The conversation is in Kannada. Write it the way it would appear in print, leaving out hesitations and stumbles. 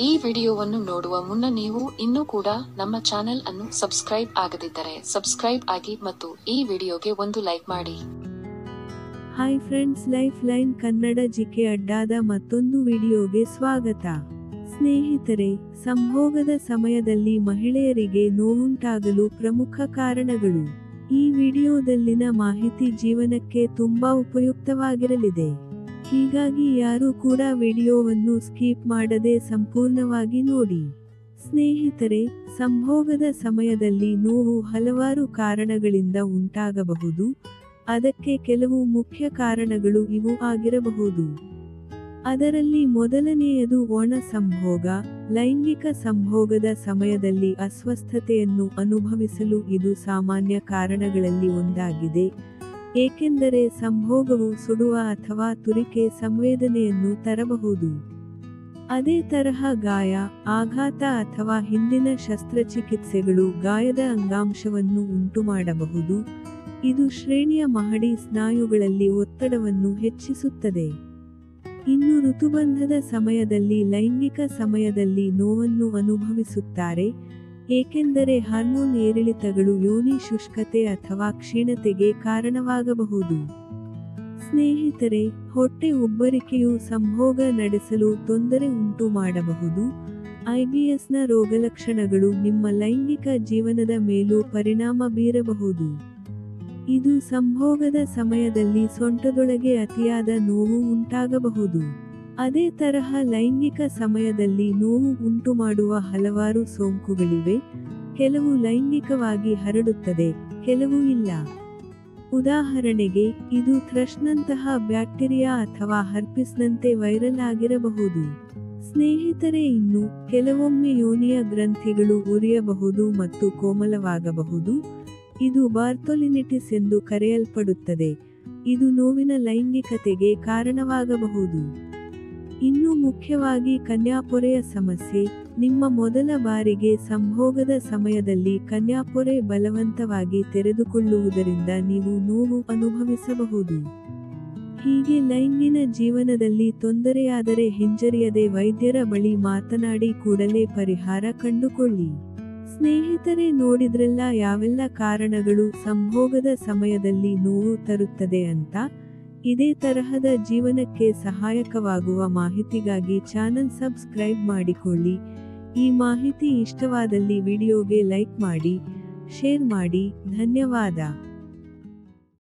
ಈ ವಿಡಿಯೋವನ್ನು ನೋಡುವ ಮುನ್ನ ನೀವು ಇನ್ನೂ ಕೂಡ ನಮ್ಮ ಚಾನೆಲ್ ಅನ್ನು ಸಬ್ಸ್ಕ್ರೈಬ್ ಆಗದಿದ್ದರೆ ಸಬ್ಸ್ಕ್ರೈಬ್ ಆಗಿ ಮತ್ತು ಈ ವಿಡಿಯೋಗೆ ಒಂದು ಲೈಕ್ ಮಾಡಿ. Hi friends, lifeline Kannada GK ಅಡ್ಡಾದ ಮತ್ತೊಂದು ವಿಡಿಯೋಗೆ ಸ್ವಾಗತ. ಸ್ನೇಹಿತರೆ, ಸಂಭೋಗದ ಸಮಯದಲ್ಲಿ ಮಹಿಳೆಯರಿಗೆ ನೋವುಂಟಾಗಲು ಪ್ರಮುಖ ಕಾರಣಗಳು. ಈ ವಿಡಿಯೋದಲ್ಲಿನ ಮಾಹಿತಿ ಜೀವನಕ್ಕೆ ತುಂಬಾ ಉಪಯುಕ್ತವಾಗಿರಲಿದೆ. ಹೀಗಾಗಿ ಯಾರೂ ಕೂಡ ವಿಡಿಯೋವನ್ನು ಸ್ಕಿಪ್ ಮಾಡದೆ ಸಂಪೂರ್ಣವಾಗಿ ನೋಡಿ. ಸ್ನೇಹಿತರೆ, ಸಂಭೋಗದ ಸಮಯದಲ್ಲಿ ನೋವು ಹಲವಾರು ಕಾರಣಗಳಿಂದ ಉಂಟಾಗಬಹುದು. ಅದಕ್ಕೆ ಕೆಲವು ಮುಖ್ಯ ಕಾರಣಗಳು ಇವು ಆಗಿರಬಹುದು. ಅದರಲ್ಲಿ ಮೊದಲನೆಯದು ಒಣ ಸಂಭೋಗ. ಲೈಂಗಿಕ ಸಂಭೋಗದ ಸಮಯದಲ್ಲಿ ಅಸ್ವಸ್ಥತೆಯನ್ನು ಅನುಭವಿಸಲು ಇದು ಸಾಮಾನ್ಯ ಕಾರಣಗಳಲ್ಲಿ ಒಂದಾಗಿದೆ, ಏಕೆಂದರೆ ಸಂಭೋಗವು ಸುಡುವ ಅಥವಾ ತುರಿಕೆ ಸಂವೇದನೆಯನ್ನು ತರಬಹುದು. ಅದೇ ತರಹ ಗಾಯ, ಆಘಾತ ಅಥವಾ ಹಿಂದಿನ ಶಸ್ತ್ರಚಿಕಿತ್ಸೆಗಳು ಗಾಯದ ಅಂಗಾಂಶವನ್ನು ಉಂಟುಮಾಡಬಹುದು. ಇದು ಶ್ರೇಣಿಯ ಮಹಡಿ ಸ್ನಾಯುಗಳಲ್ಲಿ ಒತ್ತಡವನ್ನು ಹೆಚ್ಚಿಸುತ್ತದೆ. ಇನ್ನು ಋತುಬಂಧದ ಸಮಯದಲ್ಲಿ ಲೈಂಗಿಕ ಸಮಯದಲ್ಲಿ ನೋವನ್ನು ಅನುಭವಿಸುತ್ತಾರೆ, ಏಕೆಂದರೆ ಹಾರ್ಮೋನ್ ಏರಿಳಿತಗಳು ಯೋನಿ ಶುಷ್ಕತೆ ಅಥವಾ ಕ್ಷೀಣತೆಗೆ ಕಾರಣವಾಗಬಹುದು. ಸ್ನೇಹಿತರೆ, ಹೊಟ್ಟೆ ಉಬ್ಬರಿಕೆಯು ಸಂಭೋಗ ನಡೆಸಲು ತೊಂದರೆ ಉಂಟು ಮಾಡಬಹುದು. ಐಬಿಎಸ್ನ ರೋಗಲಕ್ಷಣಗಳು ನಿಮ್ಮ ಲೈಂಗಿಕ ಜೀವನದ ಮೇಲೂ ಪರಿಣಾಮ ಬೀರಬಹುದು. ಇದು ಸಂಭೋಗದ ಸಮಯದಲ್ಲಿ ಸೊಂಟದೊಳಗೆ ಅತಿಯಾದ ನೋವು ಉಂಟಾಗಬಹುದು. ಅದೇ ತರಹ ಲೈಂಗಿಕ ಸಮಯದಲ್ಲಿ ನೋವು ಉಂಟುಮಾಡುವ ಹಲವಾರು ಸೋಂಕುಗಳಿವೆ. ಕೆಲವು ಲೈಂಗಿಕವಾಗಿ ಹರಡುತ್ತದೆ, ಕೆಲವು ಇಲ್ಲ. ಉದಾಹರಣೆಗೆ, ಇದು ಥ್ರಶ್ನಂತಹ ಬ್ಯಾಕ್ಟೀರಿಯಾ ಅಥವಾ ಹರ್ಪಿಸ್ನಂತೆ ವೈರಲ್ ಆಗಿರಬಹುದು. ಸ್ನೇಹಿತರೆ, ಇನ್ನು ಕೆಲವೊಮ್ಮೆ ಯೋನಿಯ ಗ್ರಂಥಿಗಳು ಉರಿಯಬಹುದು ಮತ್ತು ಕೋಮಲವಾಗಬಹುದು. ಇದು ಬಾರ್ತೊಲಿನಿಟಿಸ್ ಎಂದು ಕರೆಯಲ್ಪಡುತ್ತದೆ. ಇದು ನೋವಿನ ಲೈಂಗಿಕತೆಗೆ ಕಾರಣವಾಗಬಹುದು. ಇನ್ನು ಮುಖ್ಯವಾಗಿ ಕನ್ಯಾಪೊರೆಯ ಸಮಸ್ಯೆ. ನಿಮ್ಮ ಮೊದಲ ಬಾರಿಗೆ ಸಂಭೋಗದ ಸಮಯದಲ್ಲಿ ಕನ್ಯಾಪೊರೆ ಬಲವಂತವಾಗಿ ತೆರೆದುಕೊಳ್ಳುವುದರಿಂದ ನೀವು ನೋವು ಅನುಭವಿಸಬಹುದು. ಹೀಗೆ ಲೈಂಗಿಕ ಜೀವನದಲ್ಲಿ ತೊಂದರೆಯಾದರೆ ಹಿಂಜರಿಯದೆ ವೈದ್ಯರ ಬಳಿ ಮಾತನಾಡಿ ಕೂಡಲೇ ಪರಿಹಾರ ಕಂಡುಕೊಳ್ಳಿ. ಸ್ನೇಹಿತರೆ, ನೋಡಿದ್ರಲ್ಲ ಯಾವೆಲ್ಲ ಕಾರಣಗಳು ಸಂಭೋಗದ ಸಮಯದಲ್ಲಿ ನೋವು ತರುತ್ತದೆ ಅಂತ. ಇದೇ ತರಹದ ಜೀವನಕ್ಕೆ ಸಹಾಯಕವಾಗುವ ಮಾಹಿತಿಗಾಗಿ ಚಾನಲ್ ಸಬ್ಸ್ಕ್ರೈಬ್ ಮಾಡಿಕೊಳ್ಳಿ. ಈ ಮಾಹಿತಿ ಇಷ್ಟವಾದಲ್ಲಿ ವಿಡಿಯೋಗೆ ಲೈಕ್ ಮಾಡಿ, ಶೇರ್ ಮಾಡಿ. ಧನ್ಯವಾದ.